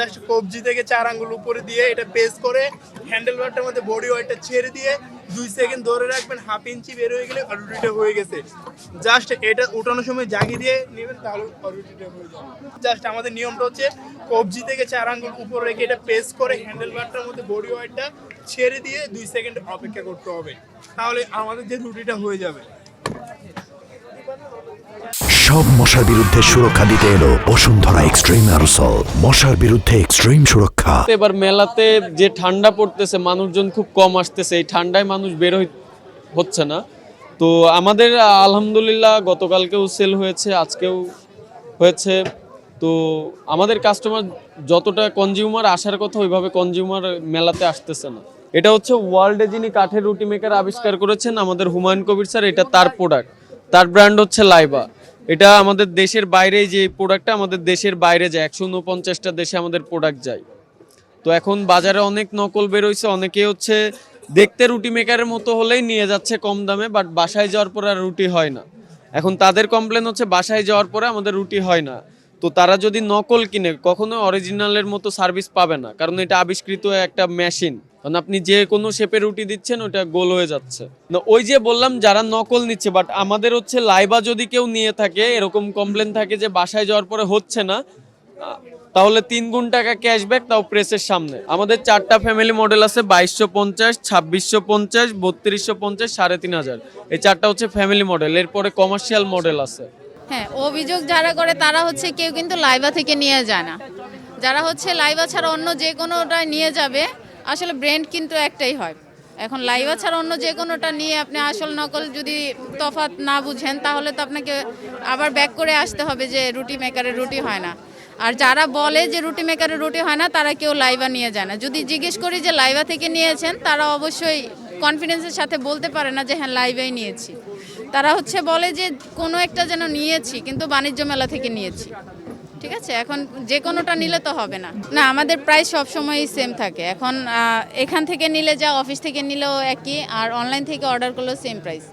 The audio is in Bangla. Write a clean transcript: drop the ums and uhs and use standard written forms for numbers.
জাস্ট কবজি থেকে 4 আঙ্গুল উপরে দিয়ে এটা প্রেস করে হ্যান্ডেল বারটার মধ্যে বডি ওয়েটটা ছেড়ে দিয়ে 2 সেকেন্ড ধরে রাখবেন, হাফ ইঞ্চি বের হয়ে গেলে রুটিটা হয়ে গেছে। জাস্ট এটা উঠানোর সময় জাগিয়ে দিয়ে নেবেন, তাহলে রুটিটা হয়ে যাবে। জাস্ট আমাদের নিয়মটা হচ্ছে কবজি থেকে 4 আঙ্গুল উপরে রেখে এটা প্রেস করে হ্যান্ডেল বারটার মধ্যে বডি ওয়েটটা ছেড়ে দিয়ে 2 সেকেন্ড অপেক্ষা করতে হবে, তাহলে আমাদের যে রুটিটা হয়ে যাবে। সব মশার বিরুদ্ধে সুরক্ষা দিতে এলো বসুন্ধরা এক্সট্রিম অ্যারোসল, মশার বিরুদ্ধে এক্সট্রিম সুরক্ষা। এবার মেলাতে যে ঠান্ডা পড়তেছে, মানুষজন খুব কম আসতেছে, এই ঠান্ডায় মানুষ বের হচ্ছে না। তো আমাদের আলহামদুলিল্লাহ গতকালকেও সেল হয়েছে, আজকেও হয়েছে। তো আমাদের কাস্টমার যতটা কনজিউমার আসার কথা ওইভাবে কনজিউমার মেলাতে আসতেছে না। এটা হচ্ছে ওয়ার্ল্ডে যিনি কাঠের রুটি মেকার আবিষ্কার করেছেন আমাদের হুমায়ুন কবির স্যার, এটা তার প্রোডাক্ট, তার ব্র্যান্ড হচ্ছে লাইবা। এটা আমাদের দেশের বাইরে, যে প্রোডাক্টটা আমাদের দেশের বাইরে যায়, 149টা দেশে আমাদের প্রোডাক্ট যায়। তো এখন বাজারে অনেক নকল বেরোইছে, অনেকে হচ্ছে দেখতে রুটি মেকারের মতো হলেই নিয়ে যাচ্ছে কম দামে, বাট বাসায় যাওয়ার পরে আর রুটি হয় না। এখন তাদের কমপ্লেন হচ্ছে বাসায় যাওয়ার পরে আমাদের রুটি হয় না। তো তারা যদি নকল কিনে কখনো অরিজিনালের মতো সার্ভিস পাবে না, কারণ এটা আবিষ্কৃত একটা মেশিন। কারণ আপনি যে কোনো শেপে রুটি দিচ্ছেন ওটা গোল হয়ে যাচ্ছে না। ওই যে বললাম যারা নকল নিচ্ছে, বাট আমাদের হচ্ছে লাইবা যদি কেউ নিয়ে থাকে, এরকম কমপ্লেন থাকে যে বাসায় যাওয়ার পরে হচ্ছে না, তাহলে 3 গুণ টাকা ক্যাশব্যাক, তাও প্রেসের সামনে। আমাদের 4টা ফ্যামিলি মডেল আছে, 2250, 2650, 3250, 3500। এই 4টা হচ্ছে ফ্যামিলি মডেল। এরপরে কমার্শিয়াল মডেল আছে। হ্যাঁ, অভিযোগ যারা করে তারা হচ্ছে কেউ কিন্তু লাইভা থেকে নিয়ে যায় না। যারা হচ্ছে লাইভা ছাড়া অন্য যে কোনোটা নিয়ে যাবে, আসলে ব্র্যান্ড কিন্তু একটাই হয়। এখন লাইভা ছাড়া অন্য যে কোনোটা নিয়ে আপনি আসল নকল যদি তফাৎ না বুঝেন, তাহলে তো আপনাকে আবার ব্যাক করে আসতে হবে যে রুটি মেকারের রুটি হয় না। আর যারা বলে যে রুটি মেকারের রুটি হয় না, তারা কেউ লাইভা নিয়ে যায় না। যদি জিজ্ঞেস করি যে লাইভা থেকে নিয়েছেন, তারা অবশ্যই কনফিডেন্সের সাথে বলতে পারে না যে হ্যাঁ লাইভাই নিয়েছি। তারা হচ্ছে বলে যে কোনো একটা যেন নিয়েছি, কিন্তু বাণিজ্য মেলা থেকে নিয়েছি। ঠিক আছে, এখন যে কোনোটা নিলে তো হবে না। না, আমাদের প্রাইস সবসময়ই সেম থাকে। এখন এখান থেকে নিলে যা, অফিস থেকে নিলেও একই, আর অনলাইন থেকে অর্ডার করলেও সেম প্রাইস।